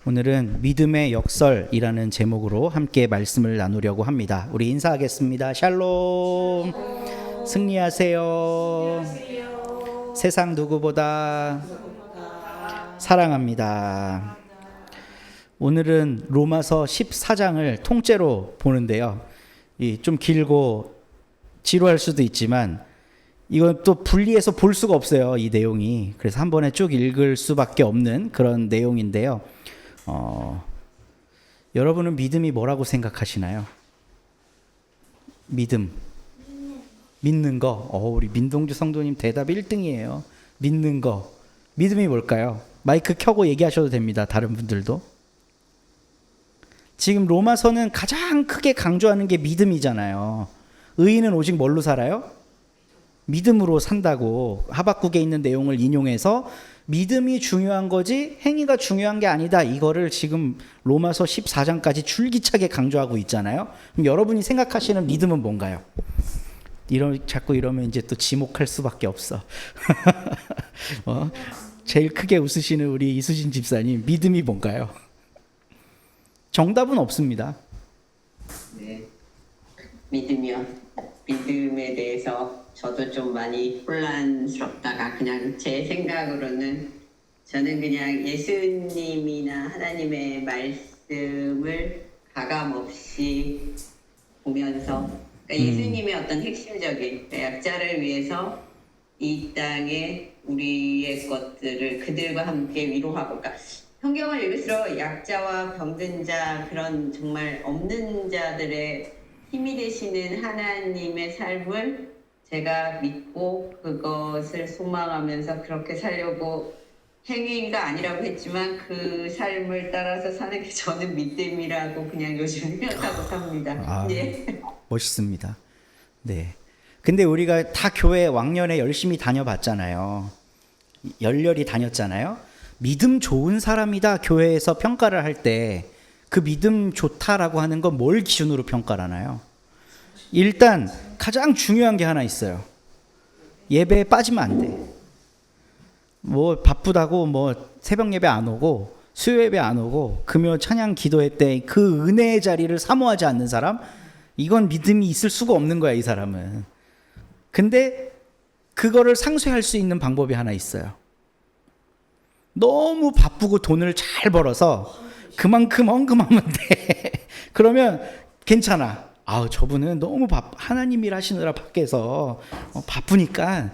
오늘은 믿음의 역설이라는 제목으로 함께 말씀을 나누려고 합니다. 우리 인사하겠습니다. 샬롬. 승리하세요. 세상 누구보다 사랑합니다. 오늘은 로마서 14장을 통째로 보는데요. 좀 길고 지루할 수도 있지만 이건 또 분리해서 볼 수가 없어요, 이 내용이. 그래서 한 번에 쭉 읽을 수밖에 없는 그런 내용인데요. 여러분은 믿음이 뭐라고 생각하시나요? 믿음. 믿는 거. 우리 민동주 성도님 대답 1등이에요. 믿는 거. 믿음이 뭘까요? 마이크 켜고 얘기하셔도 됩니다. 다른 분들도. 지금 로마서는 가장 크게 강조하는 게 믿음이잖아요. 의인은 오직 뭘로 살아요? 믿음으로 산다고 하박국에 있는 내용을 인용해서 믿음이 중요한 거지 행위가 중요한 게 아니다. 이거를 지금 로마서 14장까지 줄기차게 강조하고 있잖아요. 그럼 여러분이 생각하시는 믿음은 뭔가요? 자꾸 이러면 이제 또 지목할 수밖에 없어. 제일 크게 웃으시는 우리 이수진 집사님, 믿음이 뭔가요? 정답은 없습니다. 네, 믿음이요. 믿음에 대해서 저도 좀 많이 혼란스럽다가 그냥 제 생각으로는 저는 그냥 예수님이나 하나님의 말씀을 가감없이 보면서 예수님의 어떤 핵심적인 약자를 위해서 이 땅에 우리의 것들을 그들과 함께 위로하고, 그러니까 성경을 읽을수록 약자와 병든 자, 그런 정말 없는 자들의 힘이 되시는 하나님의 삶을 제가 믿고 그것을 소망하면서 그렇게 살려고, 행위가 아니라고 했지만 그 삶을 따라서 사는 게 저는 믿음이라고 그냥 요즘 생각하고 삽니다. 네. 멋있습니다. 네. 근데 우리가 다 교회 왕년에 열심히 다녀봤잖아요. 열렬히 다녔잖아요. 믿음 좋은 사람이다 교회에서 평가를 할 때 그 믿음 좋다라고 하는 건 뭘 기준으로 평가를 하나요? 일단 가장 중요한 게 하나 있어요. 예배에 빠지면 안 돼. 뭐 바쁘다고 뭐 새벽 예배 안 오고 수요 예배 안 오고 금요 찬양 기도회 때 그 은혜의 자리를 사모하지 않는 사람, 이건 믿음이 있을 수가 없는 거야, 이 사람은. 근데 그거를 상쇄할 수 있는 방법이 하나 있어요. 너무 바쁘고 돈을 잘 벌어서 그만큼 헌금하면 돼. 그러면 괜찮아. 저분은 너무 하나님 일 하시느라 밖에서 바쁘니까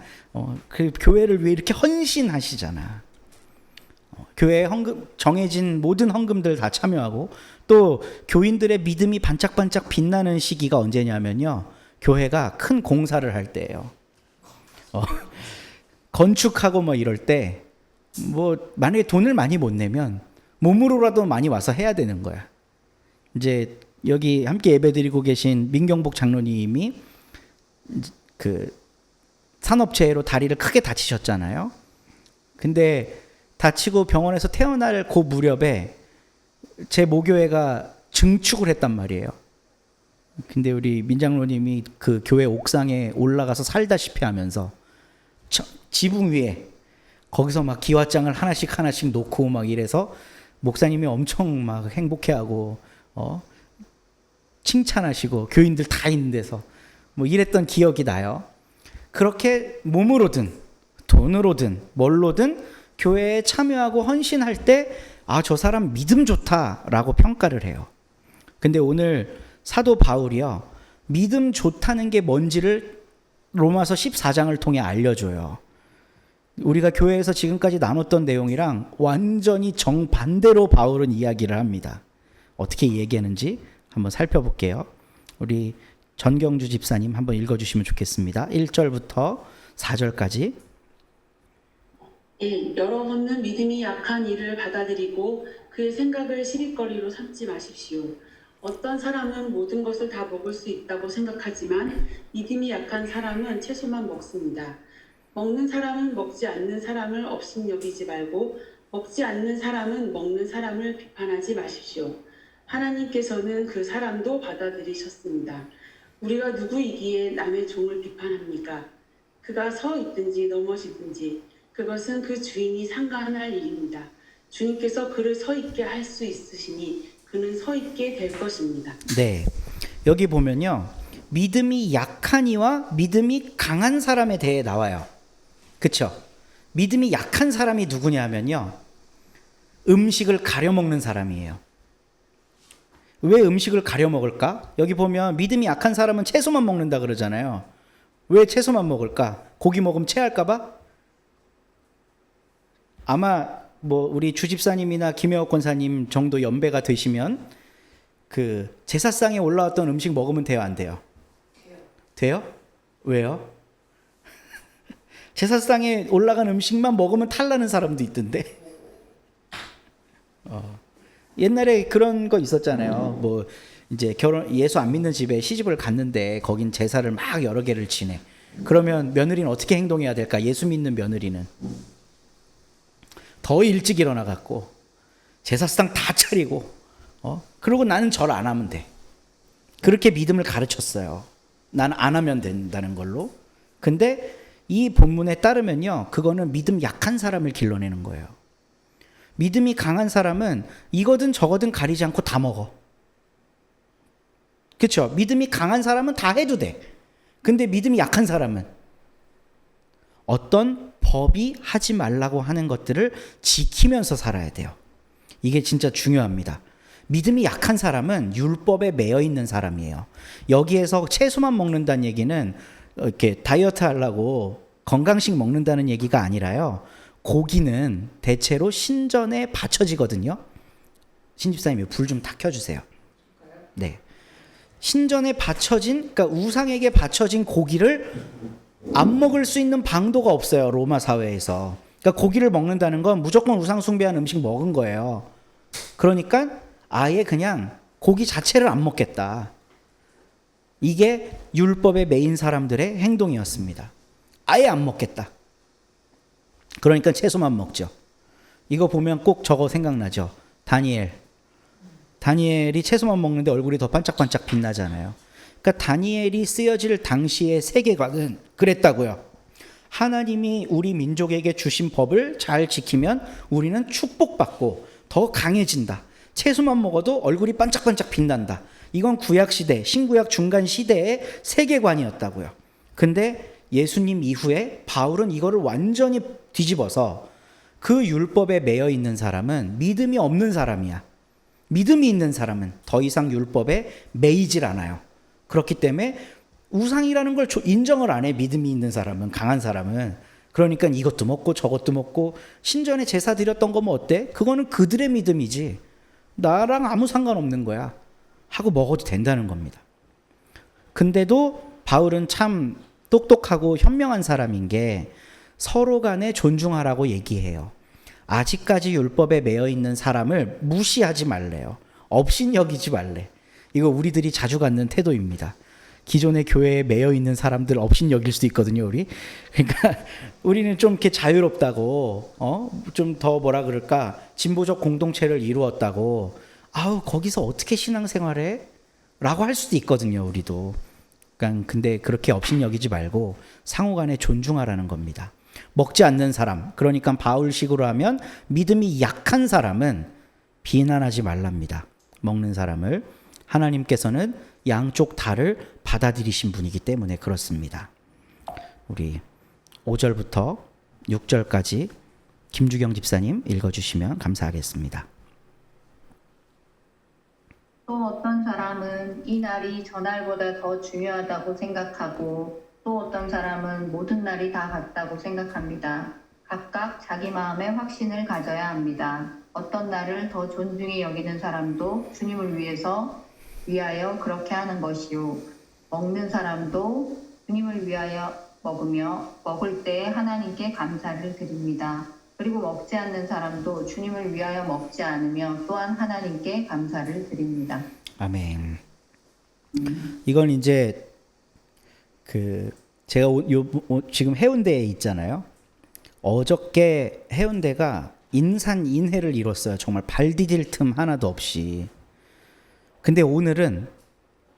그 교회를 위해 이렇게 헌신하시잖아. 교회에 정해진 모든 헌금들 다 참여하고, 또 교인들의 믿음이 반짝반짝 빛나는 시기가 언제냐면요, 교회가 큰 공사를 할 때예요. 건축하고 뭐 이럴 때 만약에 돈을 많이 못 내면 몸으로라도 많이 와서 해야 되는 거야. 이제 여기 함께 예배드리고 계신 민경복 장로님이 그 산업재해로 다리를 크게 다치셨잖아요. 근데 다치고 병원에서 퇴원할 그 무렵에 제 모교회가 증축을 했단 말이에요. 근데 우리 민장로님이 그 교회 옥상에 올라가서 살다시피 하면서 지붕 위에 거기서 막 기와장을 하나씩 놓고 막 이래서 목사님이 엄청 막 행복해하고 칭찬하시고 교인들 다 있는 데서 뭐 이랬던 기억이 나요. 그렇게 몸으로든 돈으로든 뭘로든 교회에 참여하고 헌신할 때 저 사람 믿음 좋다라고 평가를 해요. 근데 오늘 사도 바울이요, 믿음 좋다는 게 뭔지를 로마서 14장을 통해 알려줘요. 우리가 교회에서 지금까지 나눴던 내용이랑 완전히 정반대로 바울은 이야기를 합니다. 어떻게 얘기하는지 한번 살펴볼게요. 우리 전경주 집사님 한번 읽어주시면 좋겠습니다. 1절부터 4절까지. 여러분은 믿음이 약한 이를 받아들이고 그의 생각을 시비거리로 삼지 마십시오. 어떤 사람은 모든 것을 다 먹을 수 있다고 생각하지만 믿음이 약한 사람은 채소만 먹습니다. 먹는 사람은 먹지 않는 사람을 업신여기지 말고 먹지 않는 사람은 먹는 사람을 비판하지 마십시오. 하나님께서는 그 사람도 받아들이셨습니다. 우리가 누구이기에 남의 종을 비판합니까? 그가 서 있든지 넘어지든지 그것은 그 주인이 상관할 일입니다. 주님께서 그를 서 있게 할 수 있으시니 그는 서 있게 될 것입니다. 네. 여기 보면요. 믿음이 약한 이와 믿음이 강한 사람에 대해 나와요. 그쵸? 믿음이 약한 사람이 누구냐 하면요. 음식을 가려 먹는 사람이에요. 왜 음식을 가려 먹을까? 여기 보면 믿음이 약한 사람은 채소만 먹는다 그러잖아요. 왜 채소만 먹을까? 고기 먹으면 체할까 봐? 아마 뭐 우리 주집사님이나 김혜옥 권사님 정도 연배가 되시면 그 제사상에 올라왔던 음식 먹으면 돼요, 안 돼요? 돼요? 왜요? 제사상에 올라간 음식만 먹으면 탈나는 사람도 있던데. 옛날에 그런 거 있었잖아요. 뭐 이제 예수 안 믿는 집에 시집을 갔는데 거긴 제사를 막 여러 개를 지내. 그러면 며느리는 어떻게 행동해야 될까? 예수 믿는 며느리는 더 일찍 일어나 갖고 제사상 다 차리고 그러고 나는 절 안 하면 돼. 그렇게 믿음을 가르쳤어요. 나는 안 하면 된다는 걸로. 근데 이 본문에 따르면요, 그거는 믿음 약한 사람을 길러내는 거예요. 믿음이 강한 사람은 이거든 저거든 가리지 않고 다 먹어. 그렇죠? 믿음이 강한 사람은 다 해도 돼. 근데 믿음이 약한 사람은 어떤 법이 하지 말라고 하는 것들을 지키면서 살아야 돼요. 이게 진짜 중요합니다. 믿음이 약한 사람은 율법에 매여 있는 사람이에요. 여기에서 채소만 먹는다는 얘기는 이렇게 다이어트 하려고 건강식 먹는다는 얘기가 아니라요. 고기는 대체로 신전에 바쳐지거든요. 신집사님이 불 좀 다 켜주세요. 네. 신전에 바쳐진, 그러니까 우상에게 바쳐진 고기를 안 먹을 수 있는 방도가 없어요. 로마 사회에서. 그러니까 고기를 먹는다는 건 무조건 우상 숭배한 음식 먹은 거예요. 그러니까 아예 그냥 고기 자체를 안 먹겠다. 이게 율법에 매인 사람들의 행동이었습니다. 아예 안 먹겠다. 그러니까 채소만 먹죠. 이거 보면 꼭 저거 생각나죠. 다니엘이 채소만 먹는데 얼굴이 더 반짝반짝 빛나잖아요. 그러니까 다니엘이 쓰여질 당시의 세계관은 그랬다고요. 하나님이 우리 민족에게 주신 법을 잘 지키면 우리는 축복받고 더 강해진다. 채소만 먹어도 얼굴이 반짝반짝 빛난다. 이건 구약시대, 신구약 중간 시대의 세계관이었다고요. 근데 예수님 이후에 바울은 이거를 완전히 뒤집어서 그 율법에 매여 있는 사람은 믿음이 없는 사람이야. 믿음이 있는 사람은 더 이상 율법에 매이질 않아요. 그렇기 때문에 우상이라는 걸 인정을 안 해. 믿음이 있는 사람은, 강한 사람은. 그러니까 이것도 먹고 저것도 먹고 신전에 제사 드렸던 거면 어때? 그거는 그들의 믿음이지 나랑 아무 상관없는 거야 하고 먹어도 된다는 겁니다. 근데도 바울은 참 똑똑하고 현명한 사람인 게 서로 간에 존중하라고 얘기해요. 아직까지 율법에 매여 있는 사람을 무시하지 말래요. 업신여기지 말래. 이거 우리들이 자주 갖는 태도입니다. 기존의 교회에 매여 있는 사람들 업신여길 수도 있거든요, 우리. 그러니까 우리는 좀 이렇게 자유롭다고, 좀 더 뭐라 그럴까, 진보적 공동체를 이루었다고, 아우 거기서 어떻게 신앙생활해? 라고 할 수도 있거든요, 우리도. 그러니까 근데 그렇게 업신여기지 말고 상호간에 존중하라는 겁니다. 먹지 않는 사람, 그러니까 바울식으로 하면 믿음이 약한 사람은 비난하지 말랍니다. 먹는 사람을. 하나님께서는 양쪽 다를 받아들이신 분이기 때문에 그렇습니다. 우리 5절부터 6절까지 김주경 집사님 읽어주시면 감사하겠습니다. 또 어떤 사람은 이 날이 저날보다 더 중요하다고 생각하고 또 어떤 사람은 모든 날이 다 같다고 생각합니다. 각각 자기 마음에 확신을 가져야 합니다. 어떤 날을 더 존중히 여기는 사람도 주님을 위하여 그렇게 하는 것이요. 먹는 사람도 주님을 위하여 먹으며 먹을 때 하나님께 감사를 드립니다. 그리고 먹지 않는 사람도 주님을 위하여 먹지 않으며 또한 하나님께 감사를 드립니다. 아멘. 이건 이제 제가 지금 해운대에 있잖아요. 어저께 해운대가 인산인해를 이뤘어요. 정말 발 디딜 틈 하나도 없이. 근데 오늘은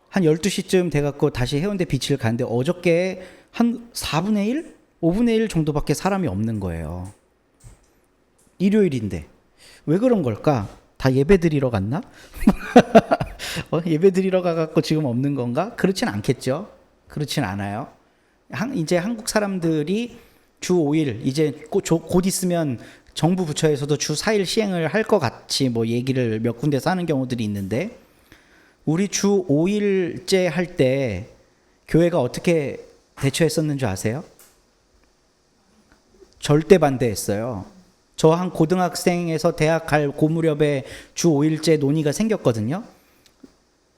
한 12시쯤 돼갖고 다시 해운대 비치를 갔는데 어저께 한 4분의 1? 5분의 1 정도밖에 사람이 없는 거예요. 일요일인데. 왜 그런 걸까? 다 예배 드리러 갔나? 예배 드리러 가갖고 지금 없는 건가? 그렇진 않겠죠. 그렇진 않아요. 이제 한국 사람들이 주 5일, 이제 곧 있으면 정부 부처에서도 주 4일 시행을 할 것 같이 뭐 얘기를 몇 군데서 하는 경우들이 있는데, 우리 주 5일째 할 때 교회가 어떻게 대처했었는 줄 아세요? 절대 반대했어요. 저 한 고등학생에서 대학 갈 그 무렵에 주 5일째 논의가 생겼거든요.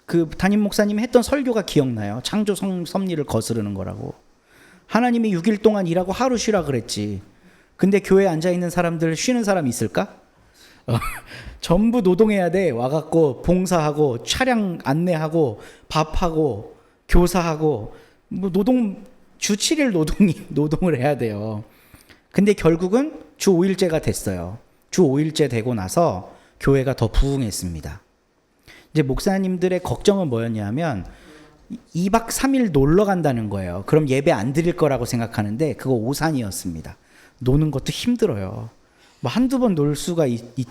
그 담임 목사님이 했던 설교가 기억나요. 창조 섭리를 거스르는 거라고. 하나님이 6일 동안 일하고 하루 쉬라 그랬지. 근데 교회에 앉아있는 사람들 쉬는 사람이 있을까? 전부 노동해야 돼. 와갖고 봉사하고 차량 안내하고 밥하고 교사하고 뭐 주 7일 노동을 해야 돼요. 근데 결국은 주 5일째가 됐어요. 주 5일째 되고 나서 교회가 더 부흥했습니다. 이제 목사님들의 걱정은 뭐였냐면 2박 3일 놀러 간다는 거예요. 그럼 예배 안 드릴 거라고 생각하는데 그거 오산이었습니다. 노는 것도 힘들어요. 뭐 한두 번 놀 수가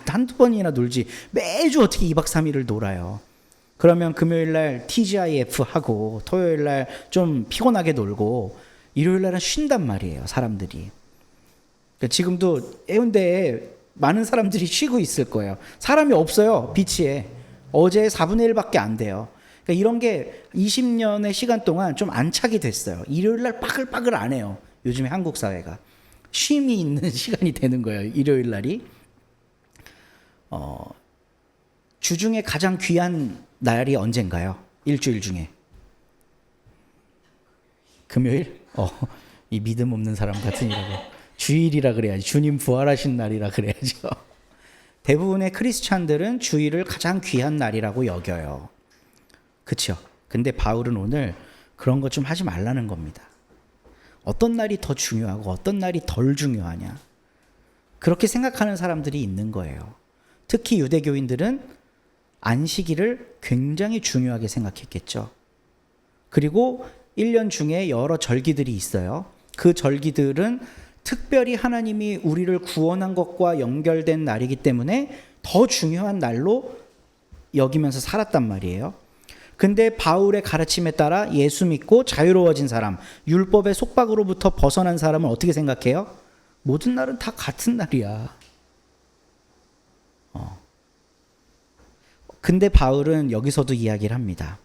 한두 번이나 놀지 매주 어떻게 2박 3일을 놀아요. 그러면 금요일 날 TGIF 하고 토요일 날 좀 피곤하게 놀고 일요일 날은 쉰단 말이에요, 사람들이. 그러니까 지금도 해운대에 많은 사람들이 쉬고 있을 거예요. 사람이 없어요, 비치에. 어제 4분의 1밖에 안 돼요. 그러니까 이런 게 20년의 시간 동안 좀 안착이 됐어요. 일요일 날 빠글빠글 안 해요, 요즘에 한국 사회가. 쉼이 있는 시간이 되는 거예요, 일요일 날이. 주중에 가장 귀한 날이 언젠가요? 일주일 중에. 금요일? 이 믿음 없는 사람 같으니라고. 주일이라 그래야지. 주님 부활하신 날이라 그래야죠. 대부분의 크리스찬들은 주일을 가장 귀한 날이라고 여겨요. 그렇죠? 근데 바울은 오늘 그런 것 좀 하지 말라는 겁니다. 어떤 날이 더 중요하고 어떤 날이 덜 중요하냐. 그렇게 생각하는 사람들이 있는 거예요. 특히 유대교인들은 안식일을 굉장히 중요하게 생각했겠죠. 그리고 1년 중에 여러 절기들이 있어요. 그 절기들은 특별히 하나님이 우리를 구원한 것과 연결된 날이기 때문에 더 중요한 날로 여기면서 살았단 말이에요. 근데 바울의 가르침에 따라 예수 믿고 자유로워진 사람, 율법의 속박으로부터 벗어난 사람은 어떻게 생각해요? 모든 날은 다 같은 날이야. 근데 바울은 여기서도 이야기를 합니다.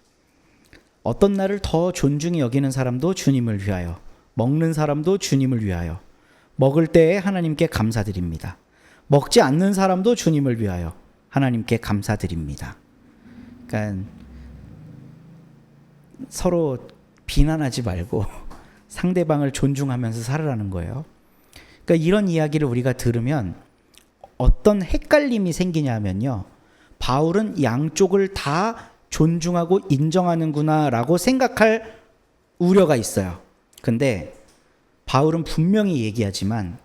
어떤 날을 더 존중히 여기는 사람도 주님을 위하여, 먹는 사람도 주님을 위하여, 먹을 때에 하나님께 감사드립니다. 먹지 않는 사람도 주님을 위하여 하나님께 감사드립니다. 그러니까 서로 비난하지 말고 상대방을 존중하면서 살으라는 거예요. 그러니까 이런 이야기를 우리가 들으면 어떤 헷갈림이 생기냐면요. 바울은 양쪽을 다 존중하고 인정하는구나라고 생각할 우려가 있어요. 근데 바울은 분명히 얘기하지만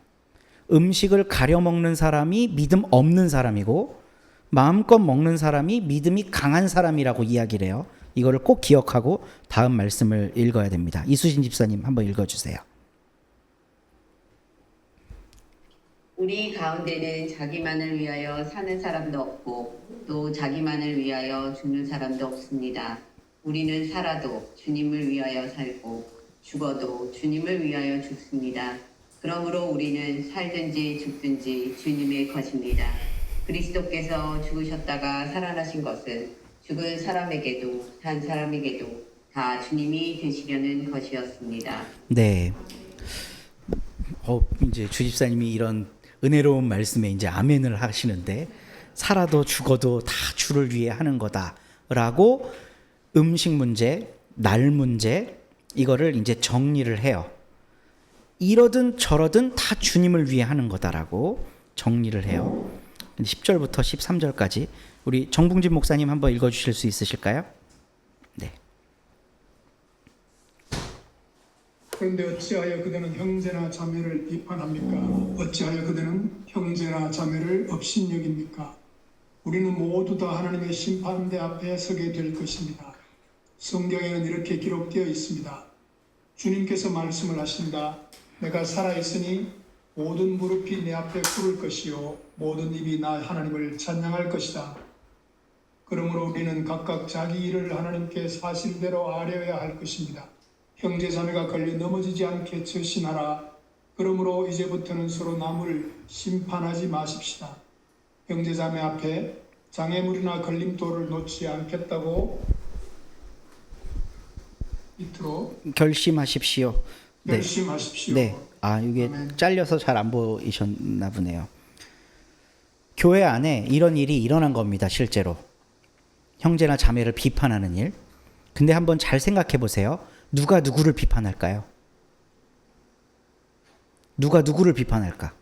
음식을 가려 먹는 사람이 믿음 없는 사람이고 마음껏 먹는 사람이 믿음이 강한 사람이라고 이야기를 해요. 이거를 꼭 기억하고 다음 말씀을 읽어야 됩니다. 이수진 집사님 한번 읽어주세요. 우리 가운데는 자기만을 위하여 사는 사람도 없고 또 자기만을 위하여 죽는 사람도 없습니다. 우리는 살아도 주님을 위하여 살고 죽어도 주님을 위하여 죽습니다. 그러므로 우리는 살든지 죽든지 주님의 것입니다. 그리스도께서 죽으셨다가 살아나신 것은 죽은 사람에게도 산 사람에게도 다 주님이 되시려는 것이었습니다. 네. 이제 주집사님이 이런 은혜로운 말씀에 이제 아멘을 하시는데, 살아도 죽어도 다 주를 위해 하는 거다라고 음식 문제, 날 문제 이거를 이제 정리를 해요. 이러든 저러든 다 주님을 위해 하는 거다라고 정리를 해요. 10절부터 13절까지 우리 정붕진 목사님 한번 읽어주실 수 있으실까요? 네. 그런데 어찌하여 그들은 형제나 자매를 비판합니까? 어찌하여 그들은 형제나 자매를 업신여깁니까? 우리는 모두 다 하나님의 심판대 앞에 서게 될 것입니다. 성경에는 이렇게 기록되어 있습니다. 주님께서 말씀을 하신다. 내가 살아있으니 모든 무릎이 내 앞에 꿇을 것이요 모든 입이 나 하나님을 찬양할 것이다. 그러므로 우리는 각각 자기 일을 하나님께 사실대로 아뢰어야 할 것입니다. 형제자매가 걸려 넘어지지 않게 처신하라. 그러므로 이제부터는 서로 남을 심판하지 마십시다. 형제자매 앞에 장애물이나 걸림돌을 놓지 않겠다고 밑으로 결심하십시오. 네. 결심하십시오. 네. 아, 이게 아멘. 잘려서 잘 안 보이셨나 보네요. 교회 안에 이런 일이 일어난 겁니다, 실제로. 형제나 자매를 비판하는 일. 근데 한번 잘 생각해 보세요. 누가 누구를 비판할까요? 누가 누구를 비판할까?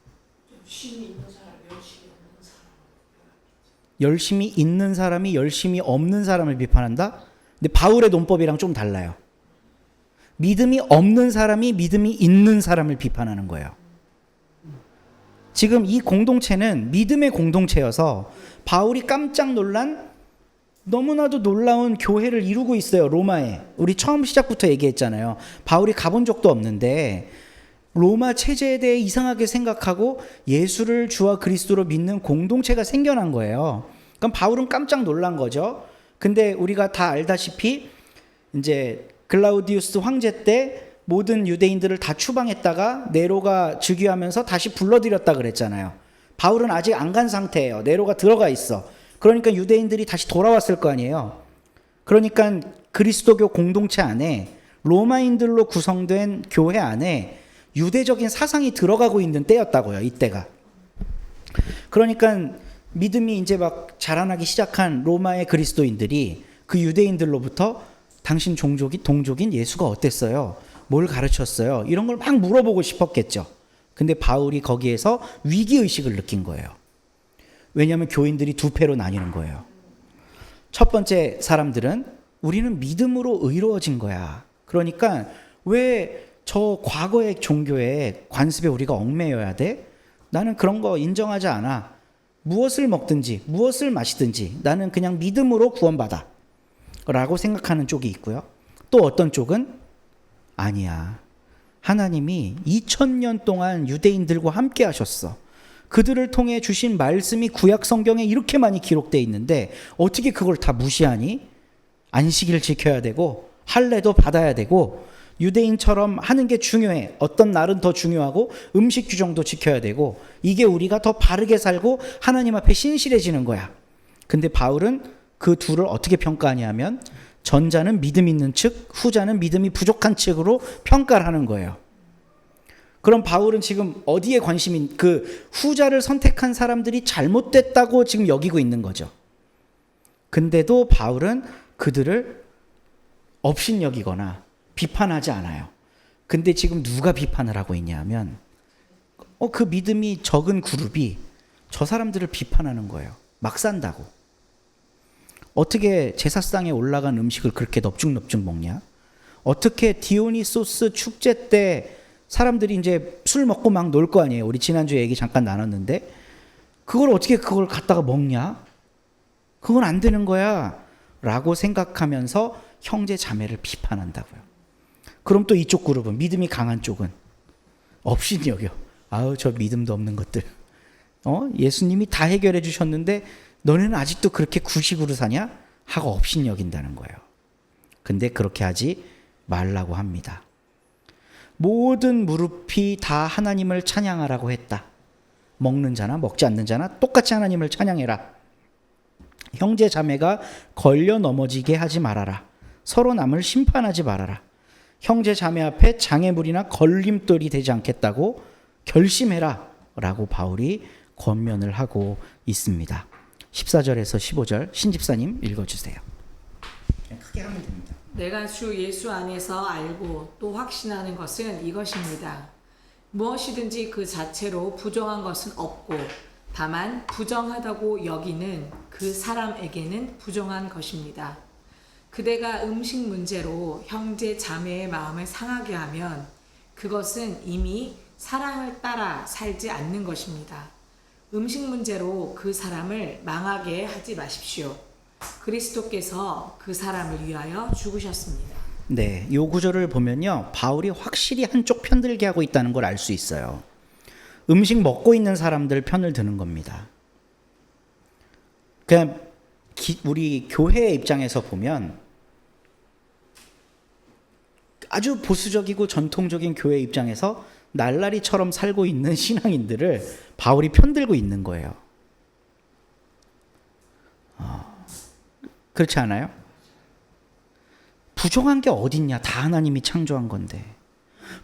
열심히 있는 사람이 열심히 없는 사람을 비판한다? 근데 바울의 논법이랑 좀 달라요. 믿음이 없는 사람이 믿음이 있는 사람을 비판하는 거예요. 지금 이 공동체는 믿음의 공동체여서 바울이 깜짝 놀란 너무나도 놀라운 교회를 이루고 있어요. 로마에. 우리 처음 시작부터 얘기했잖아요. 바울이 가본 적도 없는데 로마 체제에 대해 이상하게 생각하고 예수를 주와 그리스도로 믿는 공동체가 생겨난 거예요. 그럼 바울은 깜짝 놀란 거죠. 근데 우리가 다 알다시피 이제 글라우디우스 황제 때 모든 유대인들을 다 추방했다가 네로가 즉위하면서 다시 불러들였다 그랬잖아요. 바울은 아직 안 간 상태예요. 네로가 들어가 있어. 그러니까 유대인들이 다시 돌아왔을 거 아니에요. 그러니까 그리스도교 공동체 안에 로마인들로 구성된 교회 안에 유대적인 사상이 들어가고 있는 때였다고요. 이때가. 그러니까 믿음이 이제 막 자라나기 시작한 로마의 그리스도인들이 그 유대인들로부터 당신 동족인 예수가 어땠어요? 뭘 가르쳤어요? 이런 걸 막 물어보고 싶었겠죠. 근데 바울이 거기에서 위기의식을 느낀 거예요. 왜냐하면 교인들이 두 패로 나뉘는 거예요. 첫 번째 사람들은 우리는 믿음으로 의로워진 거야. 그러니까 왜 저 과거의 종교의 관습에 우리가 얽매여야 돼? 나는 그런 거 인정하지 않아. 무엇을 먹든지 무엇을 마시든지 나는 그냥 믿음으로 구원받아 라고 생각하는 쪽이 있고요. 또 어떤 쪽은 아니야. 하나님이 2000년 동안 유대인들과 함께 하셨어. 그들을 통해 주신 말씀이 구약 성경에 이렇게 많이 기록되어 있는데 어떻게 그걸 다 무시하니? 안식일 지켜야 되고 할례도 받아야 되고 유대인처럼 하는 게 중요해. 어떤 날은 더 중요하고 음식 규정도 지켜야 되고 이게 우리가 더 바르게 살고 하나님 앞에 신실해지는 거야. 근데 바울은 그 둘을 어떻게 평가하냐면 전자는 믿음 있는 측, 후자는 믿음이 부족한 측으로 평가를 하는 거예요. 그럼 바울은 지금 어디에 관심이, 그 후자를 선택한 사람들이 잘못됐다고 지금 여기고 있는 거죠. 근데도 바울은 그들을 업신여기거나 비판하지 않아요. 근데 지금 누가 비판을 하고 있냐면 그 믿음이 적은 그룹이 저 사람들을 비판하는 거예요. 막 산다고. 어떻게 제사상에 올라간 음식을 그렇게 넙죽넙죽 먹냐? 어떻게 디오니소스 축제 때 사람들이 이제 술 먹고 막 놀 거 아니에요. 우리 지난주에 얘기 잠깐 나눴는데 그걸 어떻게 그걸 갖다가 먹냐? 그건 안 되는 거야 라고 생각하면서 형제 자매를 비판한다고요. 그럼 또 이쪽 그룹은, 믿음이 강한 쪽은 업신여겨. 아우 저 믿음도 없는 것들. 예수님이 다 해결해 주셨는데 너네는 아직도 그렇게 구식으로 사냐? 하고 업신여긴다는 거예요. 근데 그렇게 하지 말라고 합니다. 모든 무릎이 다 하나님을 찬양하라고 했다. 먹는 자나 먹지 않는 자나 똑같이 하나님을 찬양해라. 형제 자매가 걸려 넘어지게 하지 말아라. 서로 남을 심판하지 말아라. 형제 자매 앞에 장애물이나 걸림돌이 되지 않겠다고 결심해라 라고 바울이 권면을 하고 있습니다. 14절에서 15절 신집사님 읽어주세요. 크게 하면 됩니다. 내가 주 예수 안에서 알고 또 확신하는 것은 이것입니다. 무엇이든지 그 자체로 부정한 것은 없고 다만 부정하다고 여기는 그 사람에게는 부정한 것입니다. 그대가 음식 문제로 형제 자매의 마음을 상하게 하면 그것은 이미 사랑을 따라 살지 않는 것입니다. 음식 문제로 그 사람을 망하게 하지 마십시오. 그리스도께서 그 사람을 위하여 죽으셨습니다. 네, 이 구절을 보면요, 바울이 확실히 한쪽 편들게 하고 있다는 걸 알 수 있어요. 음식 먹고 있는 사람들 편을 드는 겁니다. 그냥 우리 교회의 입장에서 보면 아주 보수적이고 전통적인 교회 입장에서 날라리처럼 살고 있는 신앙인들을 바울이 편들고 있는 거예요. 그렇지 않아요? 부정한 게 어딨냐? 다 하나님이 창조한 건데.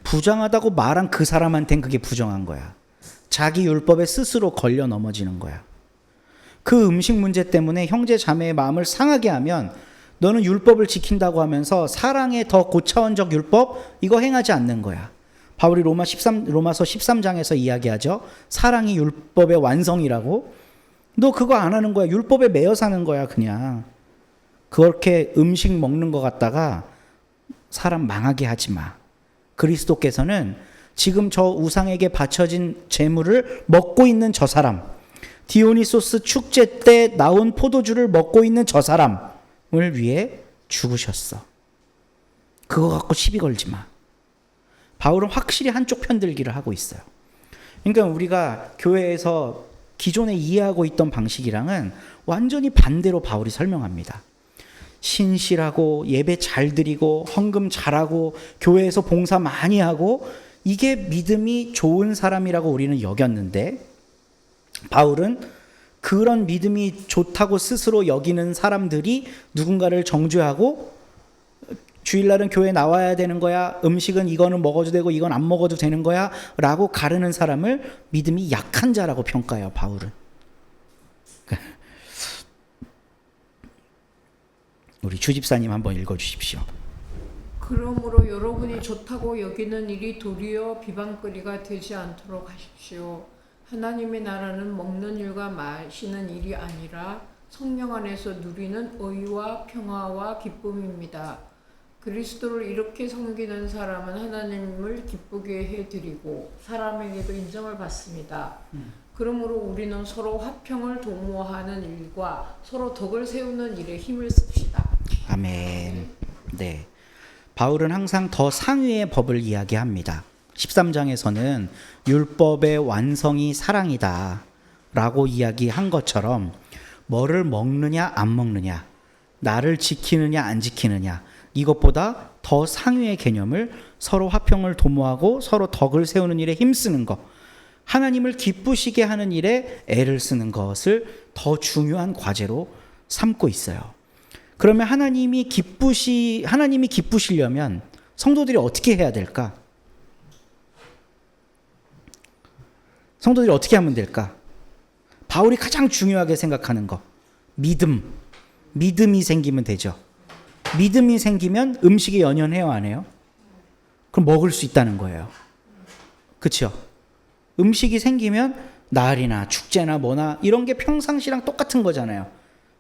부정하다고 말한 그 사람한텐 그게 부정한 거야. 자기 율법에 스스로 걸려 넘어지는 거야. 그 음식 문제 때문에 형제 자매의 마음을 상하게 하면 너는 율법을 지킨다고 하면서 사랑의 더 고차원적 율법 이거 행하지 않는 거야. 바울이 로마서 13장에서 이야기하죠. 사랑이 율법의 완성이라고. 너 그거 안 하는 거야. 율법에 매여 사는 거야 그냥. 그렇게 음식 먹는 것 같다가 사람 망하게 하지 마. 그리스도께서는 지금 저 우상에게 바쳐진 재물을 먹고 있는 저 사람, 디오니소스 축제 때 나온 포도주를 먹고 있는 저 사람을 위해 죽으셨어. 그거 갖고 시비 걸지 마. 바울은 확실히 한쪽 편들기를 하고 있어요. 그러니까 우리가 교회에서 기존에 이해하고 있던 방식이랑은 완전히 반대로 바울이 설명합니다. 신실하고 예배 잘 드리고 헌금 잘하고 교회에서 봉사 많이 하고 이게 믿음이 좋은 사람이라고 우리는 여겼는데 바울은 그런 믿음이 좋다고 스스로 여기는 사람들이 누군가를 정죄하고 주일날은 교회 나와야 되는 거야. 음식은 이거는 먹어도 되고 이건 안 먹어도 되는 거야. 라고 가르는 사람을 믿음이 약한 자라고 평가해요. 바울은. 우리 주집사님 한번 읽어주십시오. 그러므로 여러분이 좋다고 여기는 일이 도리어 비방거리가 되지 않도록 하십시오. 하나님의 나라는 먹는 일과 마시는 일이 아니라 성령 안에서 누리는 의와 평화와 기쁨입니다. 그리스도를 이렇게 섬기는 사람은 하나님을 기쁘게 해드리고 사람에게도 인정을 받습니다. 그러므로 우리는 서로 화평을 도모하는 일과 서로 덕을 세우는 일에 힘을 씁시다. 아멘. 네. 바울은 항상 더 상위의 법을 이야기합니다. 13장에서는 율법의 완성이 사랑이다 라고 이야기한 것처럼 뭐를 먹느냐 안 먹느냐, 나를 지키느냐 안 지키느냐, 이것보다 더 상위의 개념을 서로 화평을 도모하고 서로 덕을 세우는 일에 힘쓰는 것, 하나님을 기쁘시게 하는 일에 애를 쓰는 것을 더 중요한 과제로 삼고 있어요. 그러면 하나님이 기쁘시려면 성도들이 어떻게 해야 될까? 성도들이 어떻게 하면 될까? 바울이 가장 중요하게 생각하는 거, 믿음이 생기면 되죠. 믿음이 생기면 음식에 연연해요, 안 해요? 그럼 먹을 수 있다는 거예요. 그렇죠? 음식이 생기면 날이나 축제나 뭐나 이런 게 평상시랑 똑같은 거잖아요.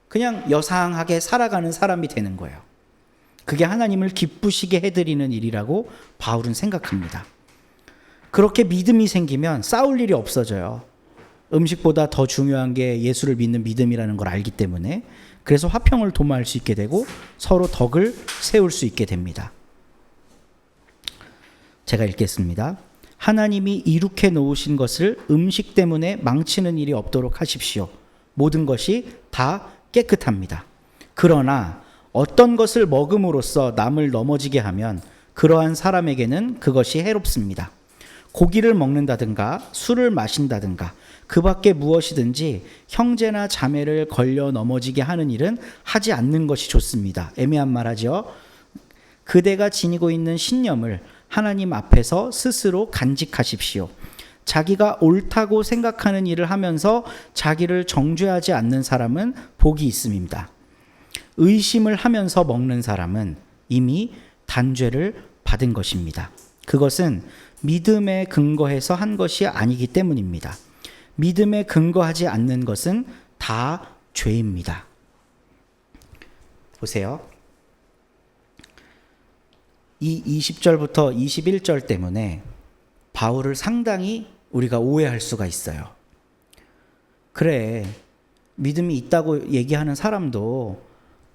그냥 여상하게 살아가는 사람이 되는 거예요. 그게 하나님을 기쁘시게 해드리는 일이라고 바울은 생각합니다. 그렇게 믿음이 생기면 싸울 일이 없어져요. 음식보다 더 중요한 게 예수를 믿는 믿음이라는 걸 알기 때문에, 그래서 화평을 도모할 수 있게 되고 서로 덕을 세울 수 있게 됩니다. 제가 읽겠습니다. 하나님이 이룩해 놓으신 것을 음식 때문에 망치는 일이 없도록 하십시오. 모든 것이 다 깨끗합니다. 그러나 어떤 것을 먹음으로써 남을 넘어지게 하면 그러한 사람에게는 그것이 해롭습니다. 고기를 먹는다든가 술을 마신다든가 그 밖에 무엇이든지 형제나 자매를 걸려 넘어지게 하는 일은 하지 않는 것이 좋습니다. 애매한 말하죠. 그대가 지니고 있는 신념을 하나님 앞에서 스스로 간직하십시오. 자기가 옳다고 생각하는 일을 하면서 자기를 정죄하지 않는 사람은 복이 있음입니다. 의심을 하면서 먹는 사람은 이미 단죄를 받은 것입니다. 그것은 믿음에 근거해서 한 것이 아니기 때문입니다. 믿음에 근거하지 않는 것은 다 죄입니다. 보세요. 이 20절부터 21절 때문에 바울을 상당히 우리가 오해할 수가 있어요. 그래, 믿음이 있다고 얘기하는 사람도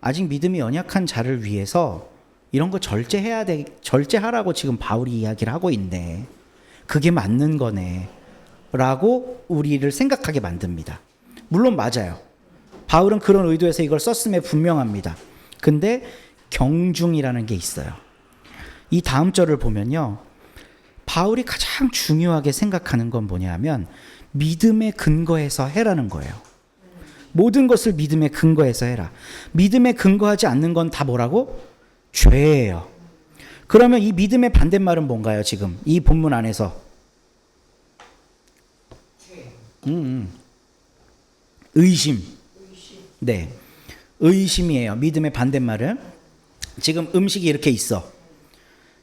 아직 믿음이 연약한 자를 위해서 이런 거 절제하라고 지금 바울이 이야기를 하고 있네. 그게 맞는 거네. 라고 우리를 생각하게 만듭니다. 물론 맞아요. 바울은 그런 의도에서 이걸 썼음에 분명합니다. 근데 경중이라는 게 있어요. 이 다음 절을 보면요. 바울이 가장 중요하게 생각하는 건 뭐냐면 믿음에 근거해서 해라는 거예요. 모든 것을 믿음에 근거해서 해라. 믿음에 근거하지 않는 건 다 뭐라고? 죄예요. 그러면 이 믿음의 반대말은 뭔가요, 지금? 이 본문 안에서. 의심. 네. 의심이에요. 믿음의 반대말은. 지금 음식이 이렇게 있어.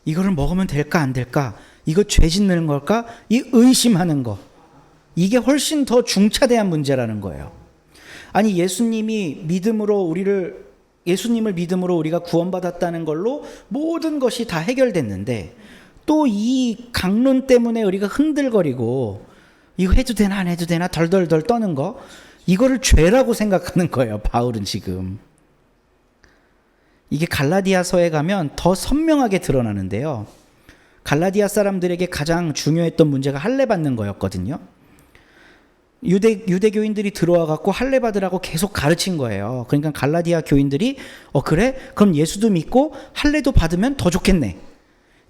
이거를 먹으면 될까, 안 될까? 이거 죄 짓는 걸까? 이 의심하는 거. 이게 훨씬 더 중차대한 문제라는 거예요. 아니, 예수님을 믿음으로 우리가 구원받았다는 걸로 모든 것이 다 해결됐는데 또 이 강론 때문에 우리가 흔들거리고 이거 해도 되나 안 해도 되나 덜덜덜 떠는 거, 이거를 죄라고 생각하는 거예요, 바울은 지금. 이게 갈라디아서에 가면 더 선명하게 드러나는데요. 갈라디아 사람들에게 가장 중요했던 문제가 할례 받는 거였거든요. 유대교인들이 들어와 갖고 할례 받으라고 계속 가르친 거예요. 그러니까 갈라디아 교인들이 그래? 그럼 예수도 믿고 할례도 받으면 더 좋겠네.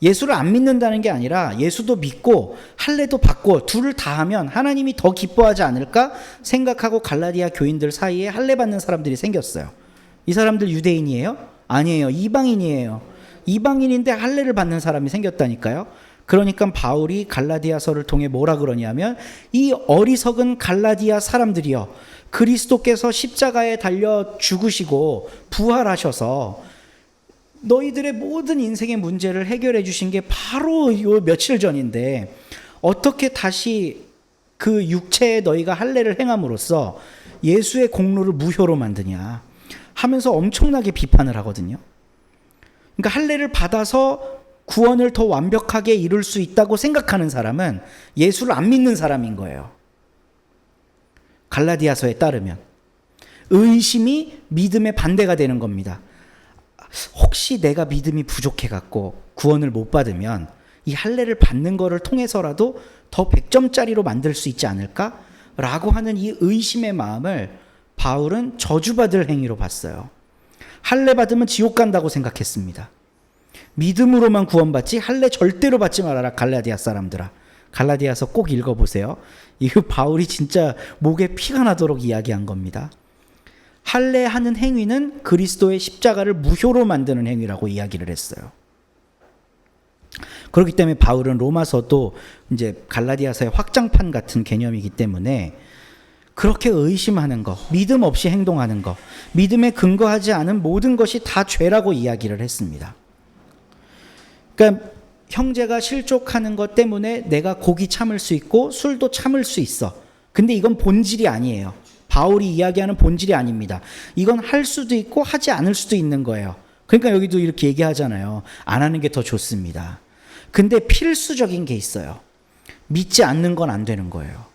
예수를 안 믿는다는 게 아니라 예수도 믿고 할례도 받고 둘을 다 하면 하나님이 더 기뻐하지 않을까 생각하고 갈라디아 교인들 사이에 할례 받는 사람들이 생겼어요. 이 사람들 유대인이에요? 아니에요. 이방인이에요. 이방인인데 할례를 받는 사람이 생겼다니까요. 그러니까 바울이 갈라디아서를 통해 뭐라 그러냐면 이 어리석은 갈라디아 사람들이여, 그리스도께서 십자가에 달려 죽으시고 부활하셔서 너희들의 모든 인생의 문제를 해결해 주신 게 바로 요 며칠 전인데 어떻게 다시 그 육체에 너희가 할례를 행함으로써 예수의 공로를 무효로 만드냐 하면서 엄청나게 비판을 하거든요. 그러니까 할례를 받아서 구원을 더 완벽하게 이룰 수 있다고 생각하는 사람은 예수를 안 믿는 사람인 거예요. 갈라디아서에 따르면 의심이 믿음의 반대가 되는 겁니다. 혹시 내가 믿음이 부족해 갖고 구원을 못 받으면 이 할례를 받는 거를 통해서라도 더 100점짜리로 만들 수 있지 않을까? 라고 하는 이 의심의 마음을 바울은 저주받을 행위로 봤어요. 할례 받으면 지옥 간다고 생각했습니다. 믿음으로만 구원받지 할례 절대로 받지 말아라, 갈라디아 사람들아. 갈라디아서 꼭 읽어보세요. 이거 바울이 진짜 목에 피가 나도록 이야기한 겁니다. 할례하는 행위는 그리스도의 십자가를 무효로 만드는 행위라고 이야기를 했어요. 그렇기 때문에 바울은 로마서도 이제 갈라디아서의 확장판 같은 개념이기 때문에 그렇게 의심하는 거, 믿음 없이 행동하는 거, 믿음에 근거하지 않은 모든 것이 다 죄라고 이야기를 했습니다. 그러니까 형제가 실족하는 것 때문에 내가 고기 참을 수 있고 술도 참을 수 있어. 근데 이건 본질이 아니에요. 바울이 이야기하는 본질이 아닙니다. 이건 할 수도 있고 하지 않을 수도 있는 거예요. 그러니까 여기도 이렇게 얘기하잖아요. 안 하는 게 더 좋습니다. 근데 필수적인 게 있어요. 믿지 않는 건 안 되는 거예요.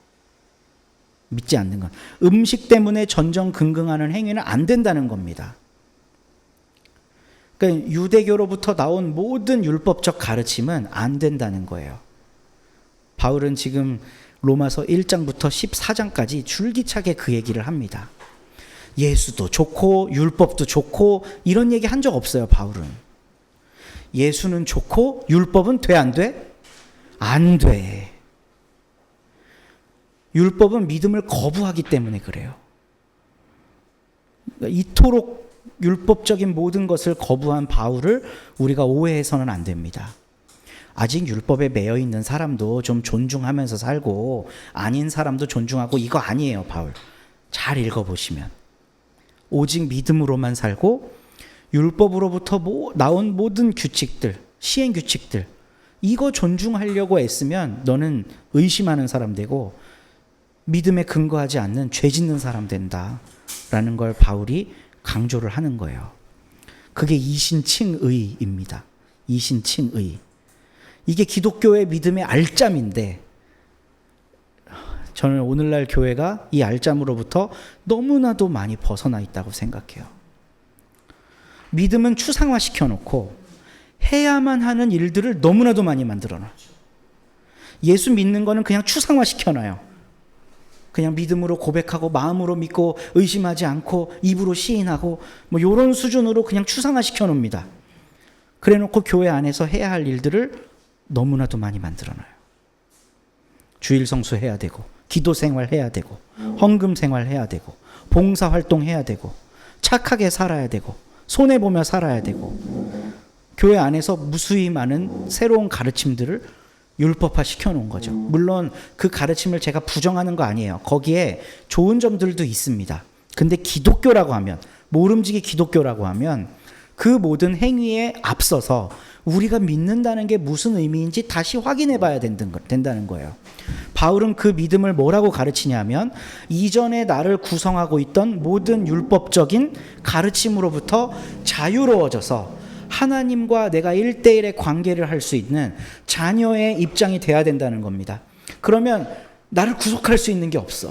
믿지 않는 건. 음식 때문에 전전긍긍하는 행위는 안 된다는 겁니다. 그러니까 유대교로부터 나온 모든 율법적 가르침은 안 된다는 거예요. 바울은 지금 로마서 1장부터 14장까지 줄기차게 그 얘기를 합니다. 예수도 좋고 율법도 좋고 이런 얘기 한 적 없어요, 바울은. 예수는 좋고 율법은 돼, 안 돼? 안 돼. 율법은 믿음을 거부하기 때문에 그래요. 그러니까 이토록 율법적인 모든 것을 거부한 바울을 우리가 오해해서는 안 됩니다. 아직 율법에 매여 있는 사람도 좀 존중하면서 살고 아닌 사람도 존중하고 이거 아니에요, 바울. 잘 읽어보시면. 오직 믿음으로만 살고 율법으로부터 나온 모든 규칙들, 시행 규칙들, 이거 존중하려고 애쓰면 너는 의심하는 사람 되고 믿음에 근거하지 않는 죄 짓는 사람 된다라는 걸 바울이 강조를 하는 거예요. 그게 이신칭의입니다. 이신칭의. 이게 기독교의 믿음의 알짬인데 저는 오늘날 교회가 이 알짬으로부터 너무나도 많이 벗어나 있다고 생각해요. 믿음은 추상화 시켜놓고 해야만 하는 일들을 너무나도 많이 만들어놔. 예수 믿는 거는 그냥 추상화 시켜놔요. 그냥 믿음으로 고백하고 마음으로 믿고 의심하지 않고 입으로 시인하고 뭐 이런 수준으로 그냥 추상화 시켜놓습니다. 그래놓고 교회 안에서 해야 할 일들을 너무나도 많이 만들어놔요. 주일 성수 해야 되고 기도 생활 해야 되고 헌금 생활 해야 되고 봉사 활동 해야 되고 착하게 살아야 되고 손해보며 살아야 되고 교회 안에서 무수히 많은 새로운 가르침들을 율법화 시켜놓은 거죠. 물론 그 가르침을 제가 부정하는 거 아니에요. 거기에 좋은 점들도 있습니다. 근데 기독교라고 하면, 모름지기 기독교라고 하면 그 모든 행위에 앞서서 우리가 믿는다는 게 무슨 의미인지 다시 확인해 봐야 된다는 거예요. 바울은 그 믿음을 뭐라고 가르치냐면 이전에 나를 구성하고 있던 모든 율법적인 가르침으로부터 자유로워져서 하나님과 내가 1대1의 관계를 할 수 있는 자녀의 입장이 돼야 된다는 겁니다. 그러면 나를 구속할 수 있는 게 없어.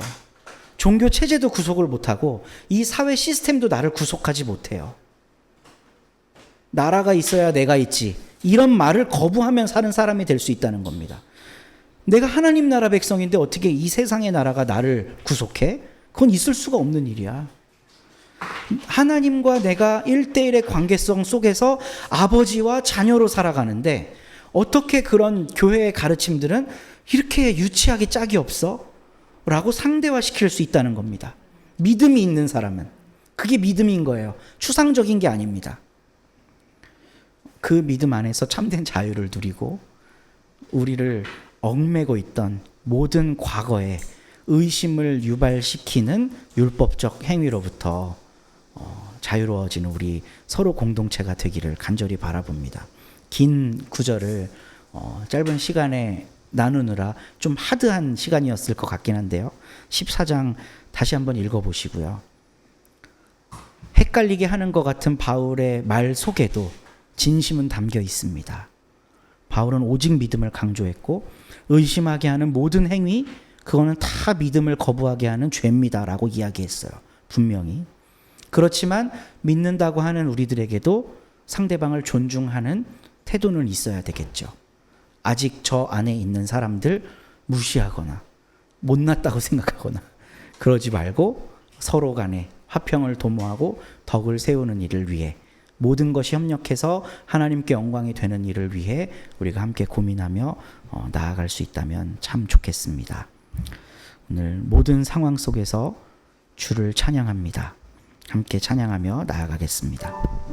종교 체제도 구속을 못하고 이 사회 시스템도 나를 구속하지 못해요. 나라가 있어야 내가 있지. 이런 말을 거부하면 사는 사람이 될 수 있다는 겁니다. 내가 하나님 나라 백성인데 어떻게 이 세상의 나라가 나를 구속해? 그건 있을 수가 없는 일이야. 하나님과 내가 1대1의 관계성 속에서 아버지와 자녀로 살아가는데 어떻게 그런 교회의 가르침들은 이렇게 유치하게 짝이 없어? 라고 상대화시킬 수 있다는 겁니다. 믿음이 있는 사람은. 그게 믿음인 거예요. 추상적인 게 아닙니다. 그 믿음 안에서 참된 자유를 누리고 우리를 얽매고 있던 모든 과거의 의심을 유발시키는 율법적 행위로부터 자유로워지는 우리 서로 공동체가 되기를 간절히 바라봅니다. 긴 구절을 짧은 시간에 나누느라 좀 하드한 시간이었을 것 같긴 한데요. 14장 다시 한번 읽어보시고요. 헷갈리게 하는 것 같은 바울의 말 속에도 진심은 담겨 있습니다. 바울은 오직 믿음을 강조했고 의심하게 하는 모든 행위, 그거는 다 믿음을 거부하게 하는 죄입니다라고 이야기했어요. 분명히. 그렇지만 믿는다고 하는 우리들에게도 상대방을 존중하는 태도는 있어야 되겠죠. 아직 저 안에 있는 사람들 무시하거나 못났다고 생각하거나 그러지 말고 서로 간에 화평을 도모하고 덕을 세우는 일을 위해 모든 것이 협력해서 하나님께 영광이 되는 일을 위해 우리가 함께 고민하며 나아갈 수 있다면 참 좋겠습니다. 오늘 모든 상황 속에서 주를 찬양합니다. 함께 찬양하며 나아가겠습니다.